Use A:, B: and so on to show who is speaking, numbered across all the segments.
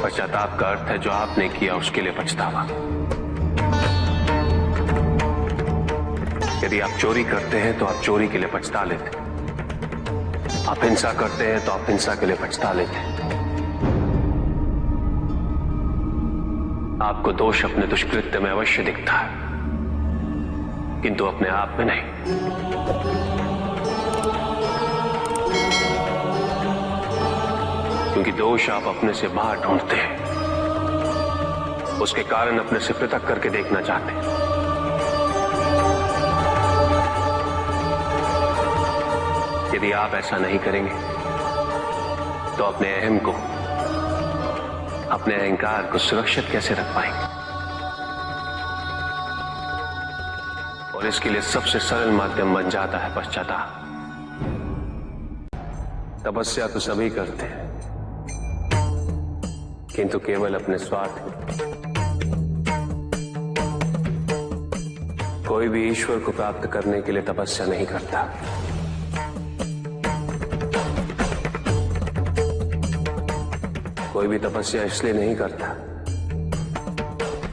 A: पश्चाताप का अर्थ है जो आपने किया उसके लिए पछतावा। यदि आप चोरी करते हैं तो आप चोरी के लिए पछता लेते, आप हिंसा करते हैं तो आप हिंसा के लिए पछता लेते। आपको दोष अपने दुष्कृत्य में अवश्य दिखता है, किंतु अपने आप में नहीं। क्योंकि दोष आप अपने से बाहर ढूंढते हैं, उसके कारण अपने से पृथक करके देखना चाहते हैं। यदि आप ऐसा नहीं करेंगे तो अपने अहम को, अपने अहंकार को सुरक्षित कैसे रख पाएंगे? और इसके लिए सबसे सरल माध्यम बन जाता है पश्चाताप। तपस्या तो सभी करते हैं, किंतु केवल अपने स्वार्थ। कोई भी ईश्वर को प्राप्त करने के लिए तपस्या नहीं करता। कोई भी तपस्या इसलिए नहीं करता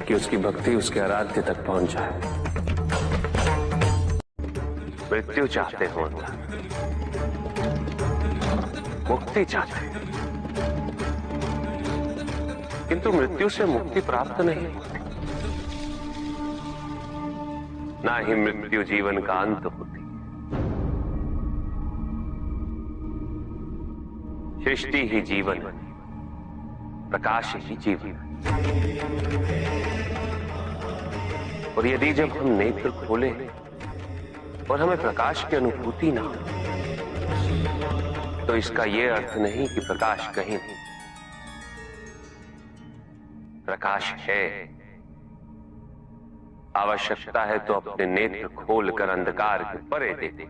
A: कि उसकी भक्ति उसके आराध्य तक पहुंच जाए। मृत्यु चाहते हो, मुक्ति चाहते हैं, किंतु मृत्यु से मुक्ति प्राप्त नहीं होती, ना ही मृत्यु जीवन का अंत होती। सृष्टि ही जीवन, प्रकाश ही जीवन। और यदि जब हम नेत्र खोले और हमें प्रकाश की अनुभूति ना हो, तो इसका यह अर्थ नहीं कि प्रकाश कहीं नहीं। प्रकाश है। आवश्यकता है तो अपने नेत्र खोलकर अंधकार के परे देते।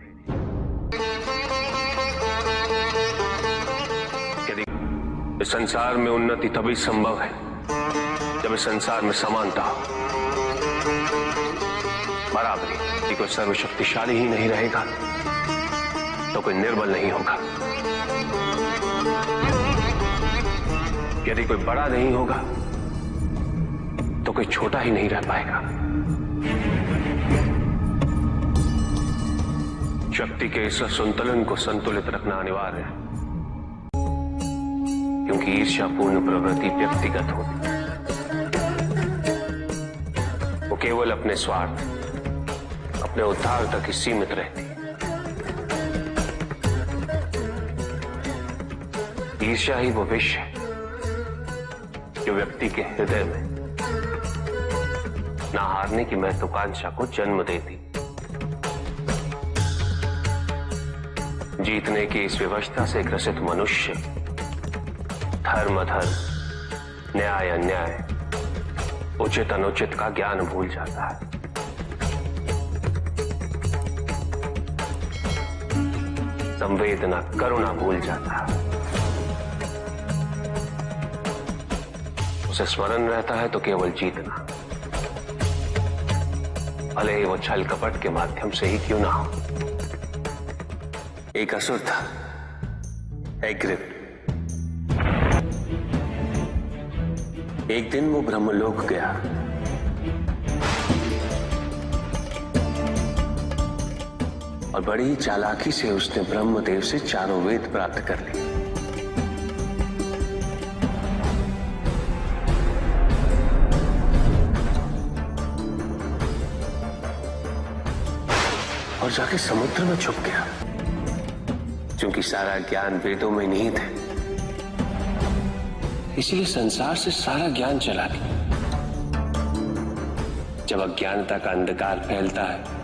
A: यदि इस संसार में उन्नति तभी संभव है जब इस संसार में समानता हो, बराबरी। कोई सर्वशक्तिशाली ही नहीं रहेगा तो कोई निर्बल नहीं होगा। यदि कोई बड़ा नहीं होगा तो कोई छोटा ही नहीं रह पाएगा। शक्ति के इस संतुलन को संतुलित रखना अनिवार्य है, क्योंकि ईर्ष्यापूर्ण प्रवृत्ति व्यक्तिगत होती, वो केवल अपने स्वार्थ, अपने उद्धार तक ही सीमित रहती। ईर्ष्या ही वो विष है जो व्यक्ति के हृदय में ना हारने की महत्वाकांक्षा को जन्म देती। जीतने की इस व्यवस्था से ग्रसित मनुष्य धर्म अधर्म, न्याय अन्याय, उचित अनुचित का ज्ञान भूल जाता है। संवेदना, करुणा भूल जाता है। उसे स्मरण रहता है तो केवल जीतना, भले ही वो छल कपट के माध्यम से ही क्यों ना हो। एक असुर था, एग्रिप। एक दिन वो ब्रह्मलोक गया। और बड़ी चालाकी से उसने ब्रह्मदेव से चारों वेद प्राप्त कर लिए। और जाके समुद्र में छुप गया, क्योंकि सारा ज्ञान वेदों में निहित है। इसीलिए संसार से सारा ज्ञान चला गया। जब अज्ञानता का अंधकार फैलता है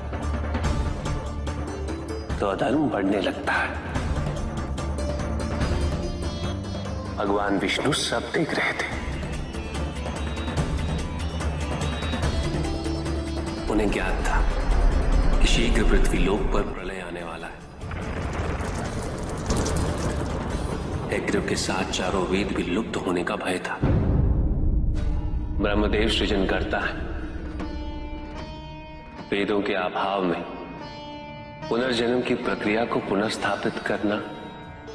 A: तो अधर्म बढ़ने लगता है। भगवान विष्णु सब देख रहे थे। उन्हें ज्ञान था कि शीघ्र पृथ्वी लोक पर प्रलय आने वाला है। एग्रिप के साथ चारों वेद भी लुप्त होने का भय था। ब्रह्मदेव सृजन करता है। वेदों के अभाव में पुनर्जन्म की प्रक्रिया को पुनर्स्थापित करना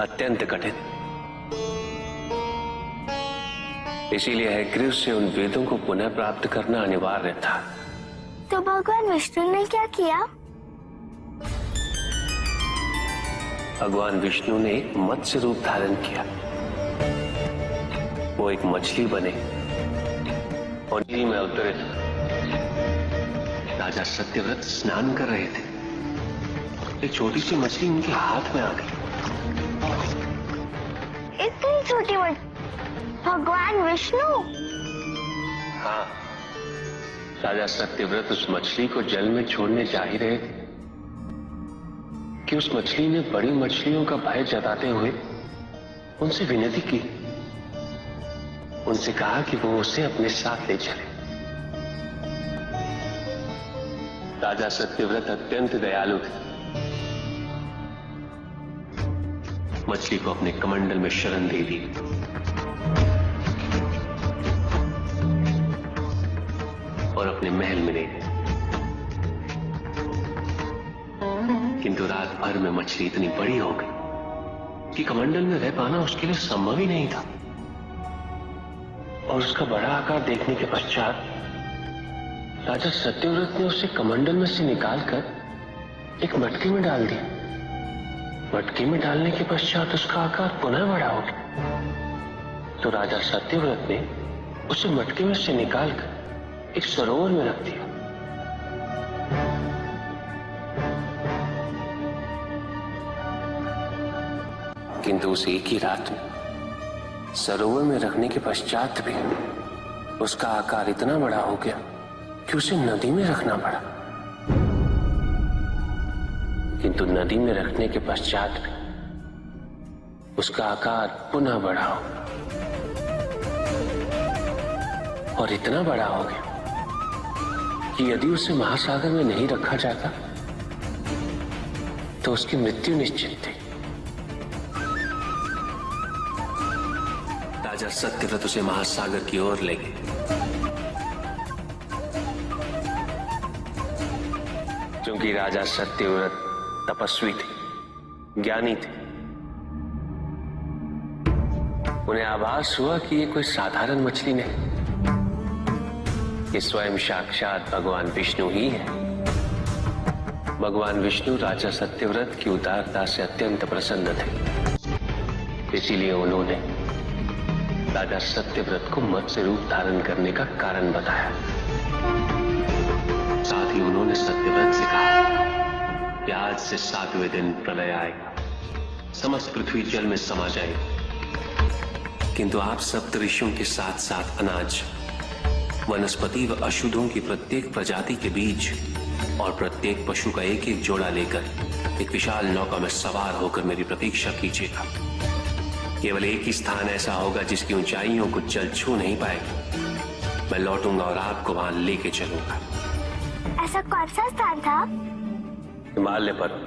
A: अत्यंत कठिन। इसीलिए हैग्रीव से उन वेदों को पुनः प्राप्त करना अनिवार्य था।
B: तो भगवान विष्णु ने क्या किया?
A: भगवान विष्णु ने एक मत्स्य रूप धारण किया। वो एक मछली बने और नदी में अवतरित। राजा सत्यव्रत स्नान कर रहे थे। एक छोटी सी मछली उनके हाथ में आ गई।
B: इतनी छोटी मछली? भगवान विष्णु?
A: हाँ, राजा सत्यव्रत उस मछली को जल में छोड़ने जा ही रहे थे कि उस मछली ने बड़ी मछलियों का भय जताते हुए उनसे विनती की। उनसे कहा कि वो उसे अपने साथ ले चले। राजा सत्यव्रत अत्यंत दयालु थे। मछली को अपने कमंडल में शरण दे दी और अपने महल में ले गए। किंतु रात भर में मछली इतनी बड़ी हो गई कि कमंडल में रह पाना उसके लिए संभव ही नहीं था। और उसका बड़ा आकार देखने के पश्चात राजा सत्यव्रत ने उसे कमंडल में से निकालकर एक मटके में डाल दिया। मटके में डालने के पश्चात उसका आकार पुनः बड़ा हो गया। तो राजा सत्यव्रत ने उसे मटके में से निकालकर एक सरोवर में रख दिया। किंतु उस एक ही रात में सरोवर में रखने के पश्चात भी उसका आकार इतना बड़ा हो गया कि उसे नदी में रखना पड़ा। किंतु नदी में रखने के पश्चात भी उसका आकार पुनः बड़ा हो और इतना बड़ा हो गया कि यदि उसे महासागर में नहीं रखा जाता तो उसकी मृत्यु निश्चित थी। राजा सत्यव्रत उसे महासागर की ओर ले गए। क्योंकि राजा सत्यव्रत तपस्वी थे, ज्ञानी थे, उन्हें आभास हुआ कि ये कोई साधारण मछली नहीं, ये स्वयं साक्षात भगवान विष्णु ही है। भगवान विष्णु राजा सत्यव्रत की उदारता से अत्यंत प्रसन्न थे। इसीलिए उन्होंने राजा सत्यव्रत को मत्स्य रूप धारण करने का कारण बताया। साथ ही उन्होंने सत्यव्रत से कहा कि आज से 7वें दिन प्रलय आएगा, समस्त पृथ्वी जल में समा जाएगी। किंतु आप सप्त ऋषियों के साथ साथ अनाज, वनस्पति व अशुद्धों की प्रत्येक प्रजाति के बीज और प्रत्येक पशु का एक एक जोड़ा लेकर एक विशाल नौका में सवार होकर मेरी प्रतीक्षा कीजिएगा। केवल एक ही स्थान ऐसा होगा जिसकी ऊंचाइयों को जल छू नहीं पाएगी। मैं लौटूंगा और आपको वहां लेके चलूंगा।
B: ऐसा कौन सा स्थान था?
A: हिमालय पर्वत,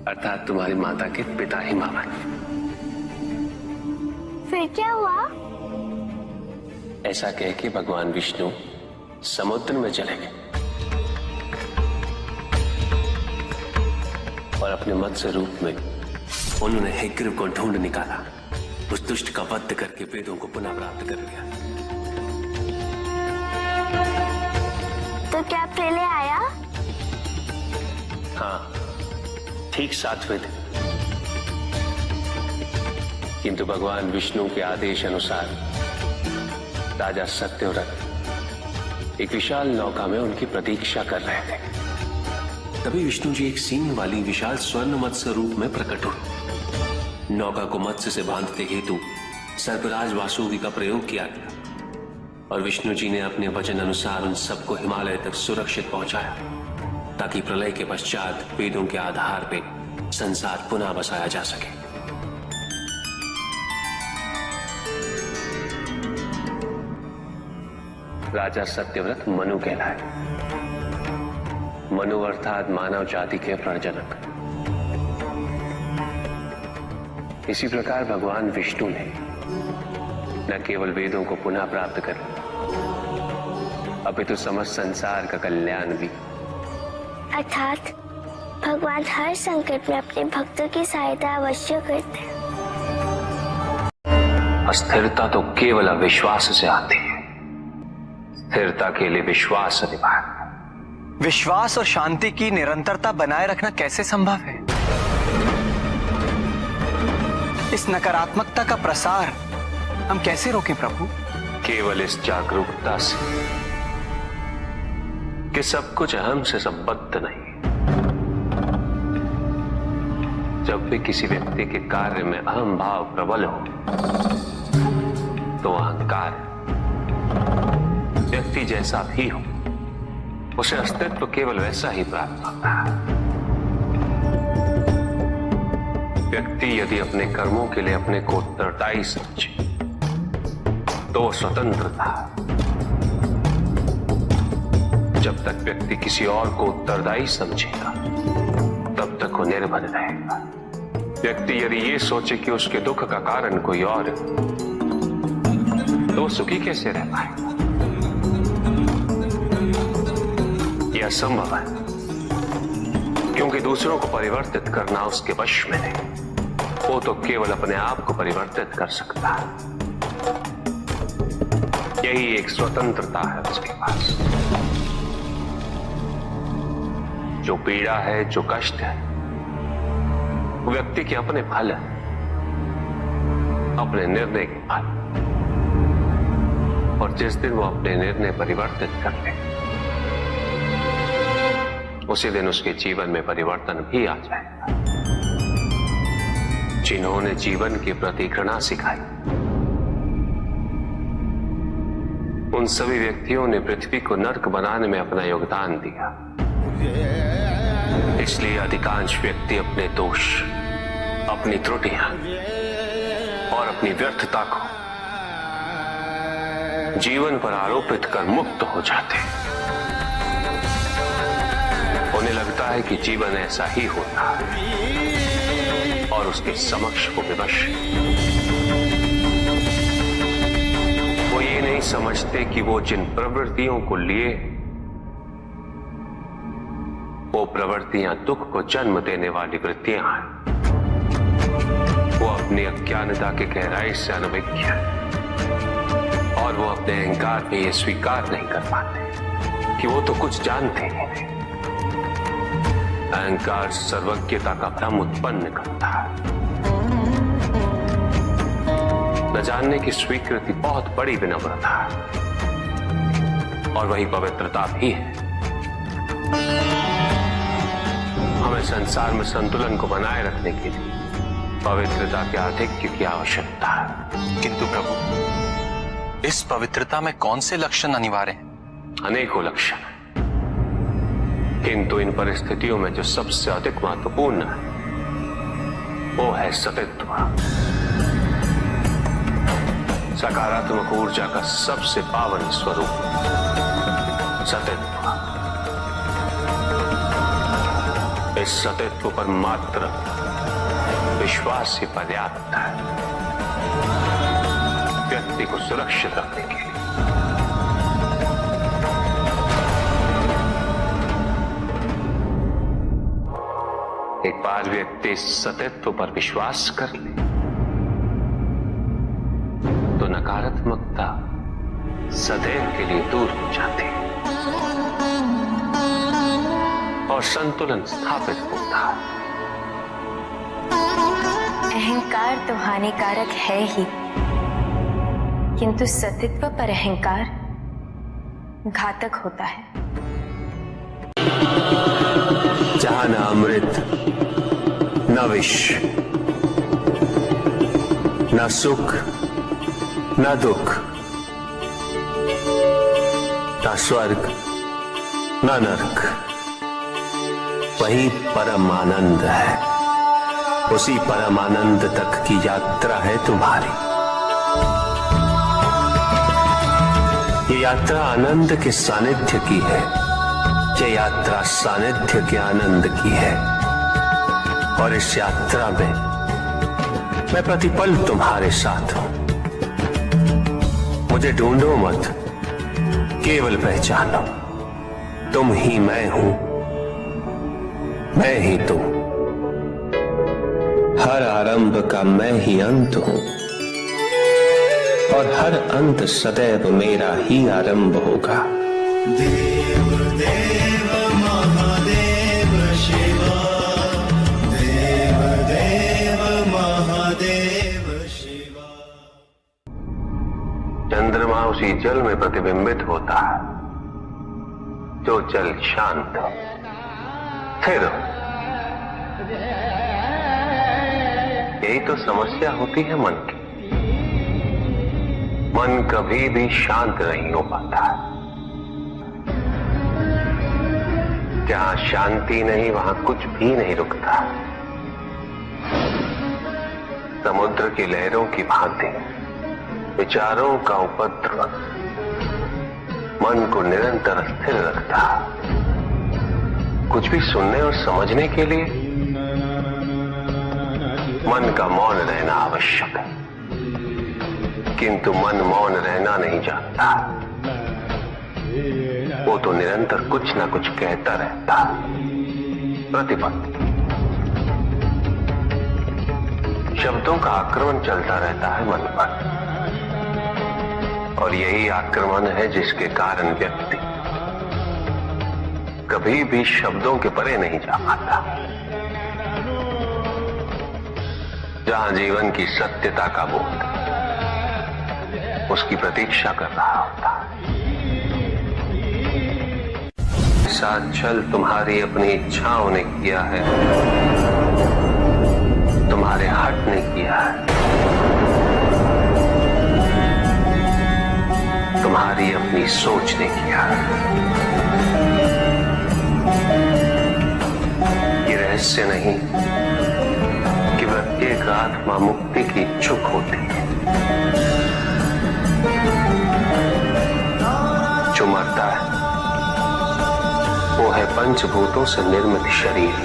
A: अर्थात तुम्हारी माता के पिता हिमावत।
B: फिर क्या हुआ?
A: ऐसा कह के भगवान विष्णु समुद्र में चले गए और अपने मत्स्य रूप में उन्होंने हैग्रीव को ढूंढ निकाला। उस दुष्ट का वध करके वेदों को पुनः प्राप्त कर लिया।
B: तो क्या प्रलय आया?
A: हाँ, ठीक 7वें दिन। किंतु भगवान विष्णु के आदेश अनुसार राजा सत्यव्रत एक विशाल नौका में उनकी प्रतीक्षा कर रहे थे। तभी विष्णु जी एक सींग वाली विशाल स्वर्ण मत्स्य रूप में प्रकट हुए। नौका को मत्स्य से बांधते हेतु सर्पराज वासुकी का प्रयोग किया गया और विष्णु जी ने अपने वचन अनुसार उन सबको हिमालय तक सुरक्षित पहुंचाया, ताकि प्रलय के पश्चात वेदों के आधार पर संसार पुनः बसाया जा सके। राजा सत्यव्रत मनु कहलाए। मनु अर्थात मानव जाति के प्रजनक। इसी प्रकार भगवान विष्णु ने न केवल वेदों को पुनः प्राप्त कर, अपितु समस्त संसार का कल्याण भी।
B: अर्थात भगवान हर संकट में अपने भक्तों की सहायता अवश्य करते हैं।
A: अस्थिरता तो केवल अविश्वास से आती है। स्थिरता के लिए विश्वास अनिवार्य।
C: विश्वास और शांति की निरंतरता बनाए रखना कैसे संभव है? इस नकारात्मकता का प्रसार हम कैसे रोकें प्रभु?
A: केवल इस जागरूकता से कि सब कुछ अहम से संबद्ध नहीं। जब भी किसी व्यक्ति के कार्य में अहम भाव प्रबल हो तो अहंकार व्यक्ति जैसा भी हो उसे अस्तित्व केवल वैसा ही प्राप्त होता है। व्यक्ति यदि अपने कर्मों के लिए अपने को उत्तरदायी समझे तो वो स्वतंत्र था। जब तक व्यक्ति किसी और को उत्तरदायी समझेगा तब तक वो निर्भर रहेगा। व्यक्ति यदि ये सोचे कि उसके दुख का कारण कोई और है तो वो सुखी कैसे रह पाएगा? यह असंभव है, क्योंकि दूसरों को परिवर्तित करना उसके वश में नहीं। वो तो केवल अपने आप को परिवर्तित कर सकता है। यही एक स्वतंत्रता है उसके पास। जो पीड़ा है, जो कष्ट है, वो व्यक्ति के अपने फल है, अपने निर्णय के फल। और जिस दिन वो अपने निर्णय परिवर्तित कर ले उसी दिन उसके जीवन में परिवर्तन भी आ जाएगा। जिन्होंने जीवन के प्रति घृणा सिखाई उन सभी व्यक्तियों ने पृथ्वी को नर्क बनाने में अपना योगदान दिया। इसलिए अधिकांश व्यक्ति अपने दोष, अपनी त्रुटियां और अपनी व्यर्थता को जीवन पर आरोपित कर मुक्त हो जाते। उन्हें लगता है कि जीवन ऐसा ही होता है और उसके समक्ष वो विवश। वो ये नहीं समझते कि वो जिन प्रवृत्तियों को लिए वो प्रवृत्तियां दुख को जन्म देने वाली वृत्तियां हैं। वो अपनी अज्ञानता के गहराई से अनभिज्ञ है और वो अपने अहंकार में ये स्वीकार नहीं कर पाते कि वो तो कुछ जानते ही नहीं। अहंकार सर्वज्ञता का भ्रम उत्पन्न करता है। न जानने की स्वीकृति बहुत बड़ी विनम्रता है और वही पवित्रता भी है। हमें संसार में संतुलन को बनाए रखने के लिए पवित्रता के आधिक्य की आवश्यकता है।
C: किंतु प्रभु, इस पवित्रता में कौन से लक्षण अनिवार्य हैं?
A: अनेकों लक्षण हैं, किंतु इन परिस्थितियों में जो सबसे अधिक महत्वपूर्ण है वो है सतित्व। सकारात्मक ऊर्जा का सबसे पावन स्वरूप सतित्व। इस सतित्व पर मात्र विश्वास ही पर्याप्त है व्यक्ति को सुरक्षित रखने के लिए। एक बार व्यक्ति इस सतित्व पर विश्वास कर ले तो नकारात्मकता सदैव के लिए दूर हो जाती है और संतुलन स्थापित होता है।
D: अहंकार तो हानिकारक है ही, किंतु सतित्व पर अहंकार घातक होता है।
A: जहां न अमृत, न विष, न सुख, न दुख, न स्वर्ग, न नरक, वही परम आनंद है। उसी परम आनंद तक की यात्रा है तुम्हारी। ये यात्रा आनंद के सानिध्य की है। ये यात्रा सानिध्य के आनंद की है और इस यात्रा में मैं प्रतिपल तुम्हारे साथ हूं। मुझे ढूंढो मत, केवल पहचानो तुम ही मैं हूं, मैं ही तुम। हर आरंभ का मैं ही अंत हूं। और हर अंत सदैव मेरा ही आरंभ होगा।
E: देव देव महादेव शिवा, देव देव महादेव शिवा।
A: चंद्रमा उसी जल में प्रतिबिंबित होता है जो जल शांत स्थिर। यही तो समस्या होती है मन की। मन कभी भी शांत नहीं हो पाता है। जहां शांति नहीं वहां कुछ भी नहीं रुकता। समुद्र की लहरों की भांति विचारों का उपद्रव मन को निरंतर स्थिर रखता। कुछ भी सुनने और समझने के लिए मन का मौन रहना आवश्यक है, किंतु मन मौन रहना नहीं जानता। वो तो निरंतर कुछ ना कुछ कहता रहता, प्रतिपल शब्दों का आक्रमण चलता रहता है मन पर। और यही आक्रमण है जिसके कारण व्यक्ति कभी भी शब्दों के परे नहीं जा पाता। जहां जीवन की सत्यता का बोध उसकी प्रतीक्षा कर रहा होता। साथ छल तुम्हारी अपनी इच्छाओं ने किया है, तुम्हारे हट ने किया है, तुम्हारी अपनी सोच ने किया है। ये रहस्य नहीं कि प्रत्येक आत्मा मुक्ति की इच्छुक होती है। जो मरता है वो है पंचभूतों से निर्मित शरीर।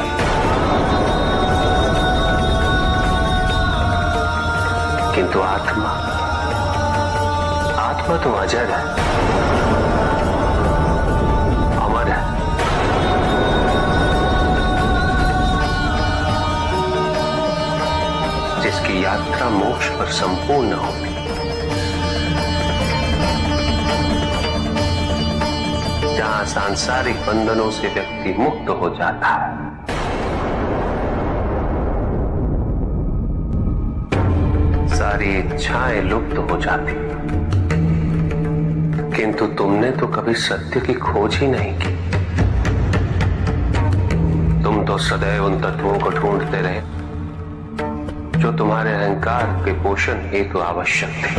A: किंतु आत्मा तो अजर है, अमर है। जिसकी यात्रा मोक्ष पर संपूर्ण होती। जहां सांसारिक बंधनों से व्यक्ति मुक्त हो जाता है, सारी इच्छाएं लुप्त हो जाती। किंतु तुमने तो कभी सत्य की खोज ही नहीं की। तुम तो सदैव उन तत्वों को ढूंढते रहे जो तुम्हारे अहंकार के पोषण हेतु आवश्यक थे।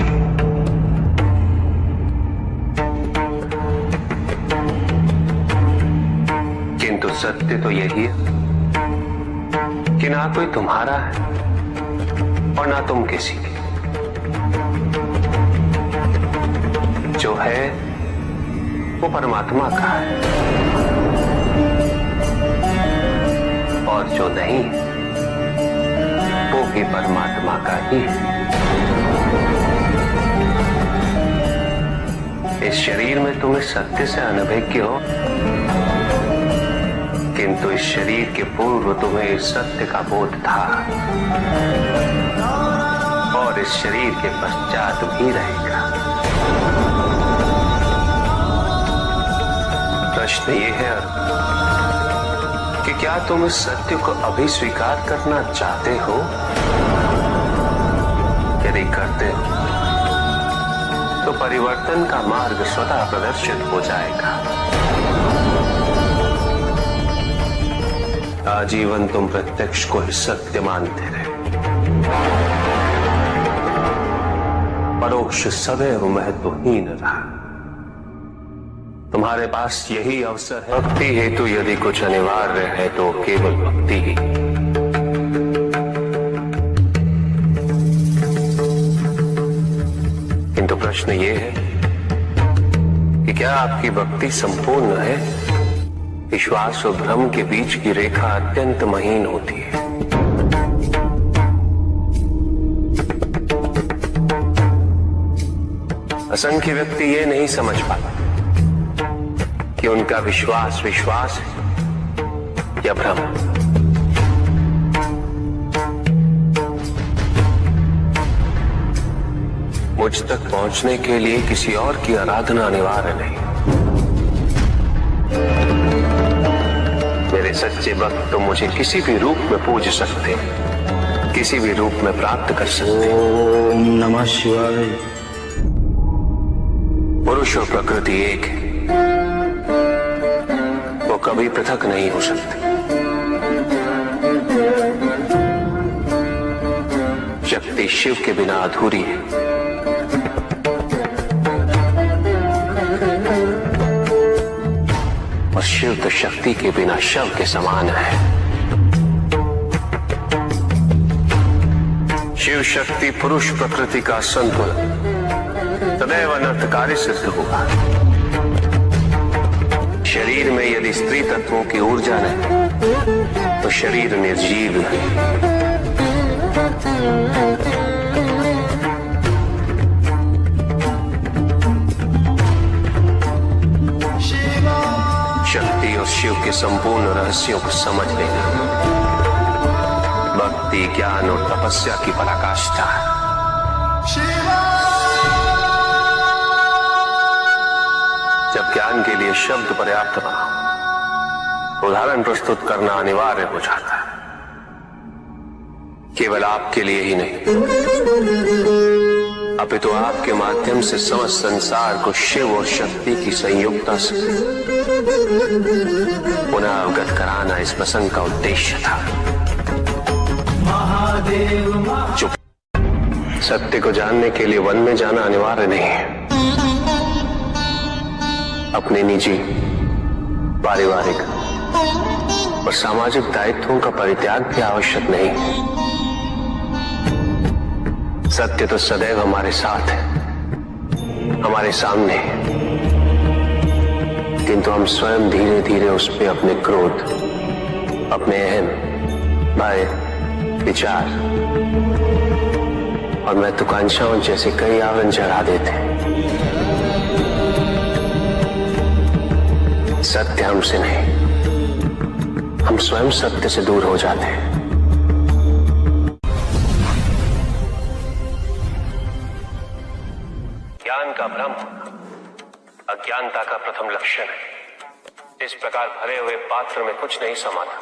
A: किंतु सत्य तो यही है कि ना कोई तुम्हारा है और ना तुम किसी के। जो है वो परमात्मा का है और जो नहीं वो भी परमात्मा का ही है। इस शरीर में तुम इस सत्य से अनभिज्ञ हो, किंतु इस शरीर के पूर्व तुम्हें इस सत्य का बोध था और इस शरीर के पश्चात भी रहेगा। प्रश्न ये है कि क्या तुम इस सत्य को अभी स्वीकार करना चाहते हो? यदि करते हो तो परिवर्तन का मार्ग स्वतः प्रदर्शित हो जाएगा। आजीवन तुम प्रत्यक्ष को ही सत्य मानते रहे, परोक्ष सदैव महत्वहीन रहा। तुम्हारे पास यही अवसर है। भक्ति हेतु यदि कुछ अनिवार्य है तो केवल भक्ति ही। किंतु प्रश्न ये है कि क्या आपकी भक्ति संपूर्ण है? विश्वास और भ्रम के बीच की रेखा अत्यंत महीन होती है। असंख्य व्यक्ति ये नहीं समझ पाते कि उनका विश्वास है या भ्रम। मुझ तक पहुंचने के लिए किसी और की आराधना अनिवार्य नहीं। मेरे सच्चे भक्त तो मुझे किसी भी रूप में पूज सकते, किसी भी रूप में प्राप्त कर सकते।
E: ओम नमः शिवाय।
A: पुरुष और प्रकृति एक है, वो कभी पृथक नहीं हो सकते। शक्ति शिव के बिना अधूरी है, और शिव तो शक्ति के बिना शव के समान है। शिव शक्ति पुरुष प्रकृति का संतुलन सदैव अनर्थकारी सिद्ध होगा। शरीर में यदि स्त्री तत्वों की ऊर्जा नहीं तो शरीर निर्जीव है। शक्ति और शिव के संपूर्ण रहस्यों को समझ लेना भक्ति, ज्ञान और तपस्या की पराकाष्ठा है। जब ज्ञान के लिए शब्द पर्याप्त बना, उदाहरण प्रस्तुत करना अनिवार्य हो जाता है, केवल आपके लिए ही नहीं अपितु आपके माध्यम से समस्त संसार को शिव और शक्ति की संयुक्ता से पुनः अवगत कराना इस प्रसंग का उद्देश्य था। चुप। सत्य को जानने के लिए वन में जाना अनिवार्य नहीं है। अपने निजी, पारिवारिक और सामाजिक दायित्वों का परित्याग भी आवश्यक नहीं है। सत्य तो सदैव हमारे साथ है, हमारे सामने है, किंतु हम स्वयं धीरे धीरे उस पे अपने क्रोध, अपने अहम, भय, विचार और महत्वाकांक्षाओं जैसे कई आवरण चढ़ा देते हैं। सत्य हमसे नहीं, हम स्वयं सत्य से दूर हो जाते हैं। ज्ञान का भ्रम अज्ञानता का प्रथम लक्षण है। इस प्रकार भरे हुए पात्र में कुछ नहीं समा था,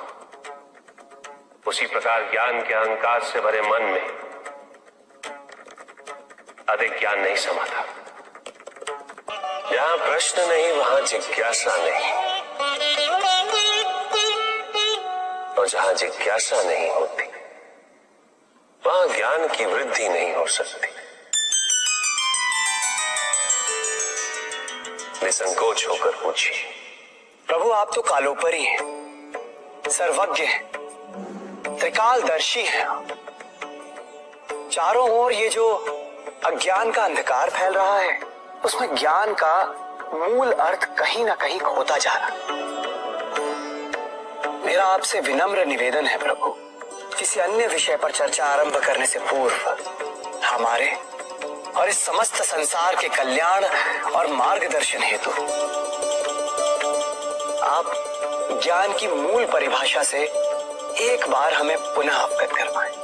A: उसी प्रकार ज्ञान के अहंकार से भरे मन में अधिक ज्ञान नहीं समा था। जहां प्रश्न नहीं वहां जिज्ञासा नहीं, और जहां जिज्ञासा नहीं होती वहां ज्ञान की वृद्धि नहीं हो सकती। निसंकोच होकर पूछिए।
F: प्रभु, आप तो कालोपरी हैं, सर्वज्ञ हैं, त्रिकालदर्शी हैं। चारों ओर ये जो अज्ञान का अंधकार फैल रहा है, उसमें ज्ञान का मूल अर्थ कहीं ना कहीं खोता जा रहा है। मेरा आपसे विनम्र निवेदन है प्रभु, किसी अन्य विषय पर चर्चा आरंभ करने से पूर्व हमारे और इस समस्त संसार के कल्याण और मार्गदर्शन हेतु आप ज्ञान की मूल परिभाषा से एक बार हमें पुनः अवगत करवाएं।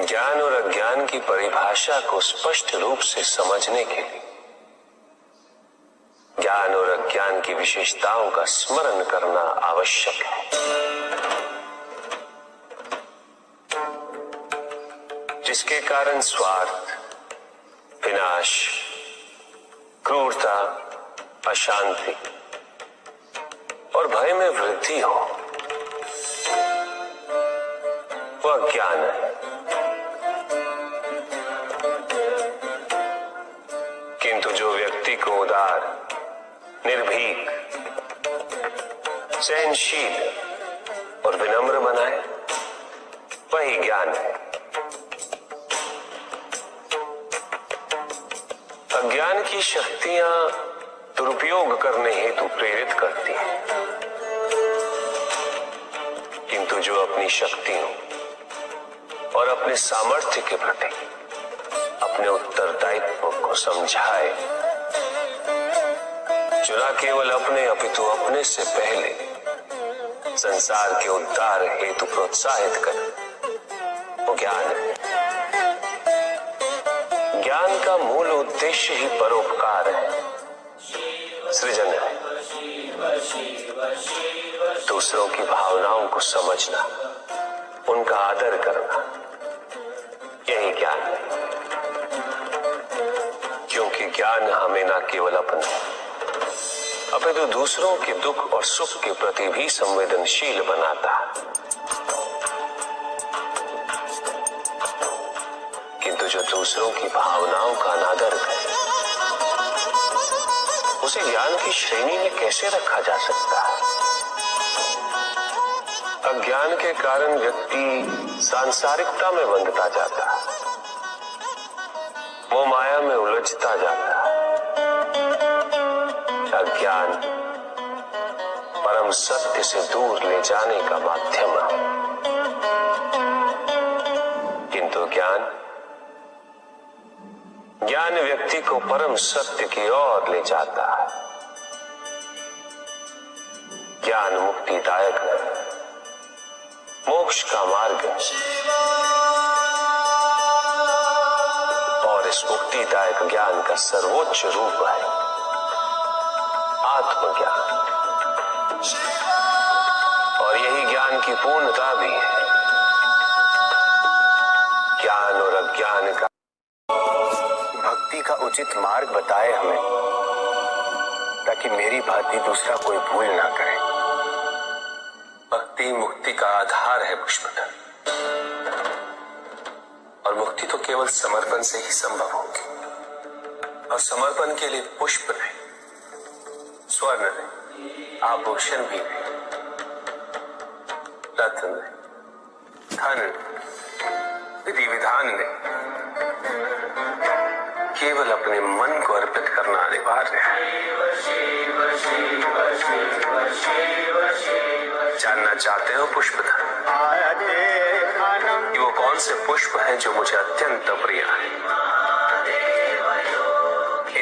A: ज्ञान और अज्ञान की परिभाषा को स्पष्ट रूप से समझने के लिए ज्ञान और अज्ञान की विशेषताओं का स्मरण करना आवश्यक है, जिसके कारण स्वार्थ, विनाश, क्रूरता, अशांति और भय में वृद्धि हो, वह ज्ञान है। किंतु जो व्यक्ति को उदार, निर्भीक, सहनशील और विनम्र बनाए, वही ज्ञान है। अज्ञान की शक्तियां दुरुपयोग करने हेतु प्रेरित करती हैं, किंतु जो अपनी शक्तियों और अपने सामर्थ्य के प्रति अपने उत्तरदायित्व को समझाए, जो न केवल अपने अपितु अपने से पहले संसार के उद्धार हेतु प्रोत्साहित करे, वो ज्ञान है। ज्ञान का मूल उद्देश्य ही परोपकार है, सृजन है। दूसरों की भावनाओं को समझना, उनका आदर करना, यही ज्ञान है। क्योंकि ज्ञान हमें न केवल अपने अपितु दूसरों के दुख और सुख के प्रति भी संवेदनशील बनाता है। किंतु जो दूसरों की भावनाओं का अनादर करे, उसे ज्ञान की श्रेणी में कैसे रखा जा सकता है? अज्ञान के कारण व्यक्ति सांसारिकता में बंधता जाता है, मोह माया में उलझता जाता है। अज्ञान परम सत्य से दूर ले जाने का माध्यम है, किंतु ज्ञान व्यक्ति को परम सत्य की ओर ले जाता है। ज्ञान मुक्तिदायक है, मोक्ष का मार्ग है, और इस मुक्तिदायक ज्ञान का सर्वोच्च रूप है आत्मज्ञान। और यही ज्ञान की पूर्णता भी है। ज्ञान और अज्ञान का
F: भक्ति का उचित मार्ग बताए हमें, ताकि मेरी भांति दूसरा कोई भूल ना करे।
A: भक्ति मुक्ति का आधार है पुष्पदल, और मुक्ति तो केवल समर्पण से ही संभव होगी। और समर्पण के लिए पुष्प नहीं, स्वर्ण नहीं, आभूषण भी नहीं, रत्न नहीं, धन नहीं, विधि विधान नहीं, केवल अपने मन को अर्पित करना अनिवार्य है। जानना चाहते हो पुष्पधन कि वो कौन से पुष्प हैं जो मुझे अत्यंत प्रिय है?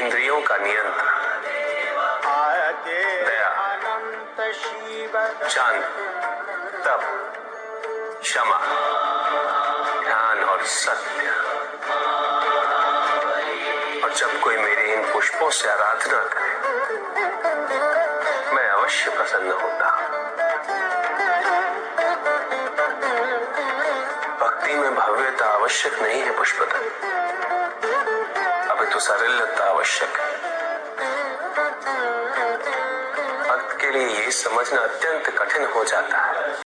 A: इंद्रियों का नियंत्रण, दया, शांति, तप, क्षमा, ध्यान और सत्य। और जब कोई मेरे इन पुष्पों से आराधना करे, मैं अवश्य प्रसन्न होता हूं। भक्ति में भव्यता आवश्यक नहीं है पुष्पदल, अभी तो सरलता आवश्यक है। भक्त के लिए ये समझना अत्यंत कठिन हो जाता है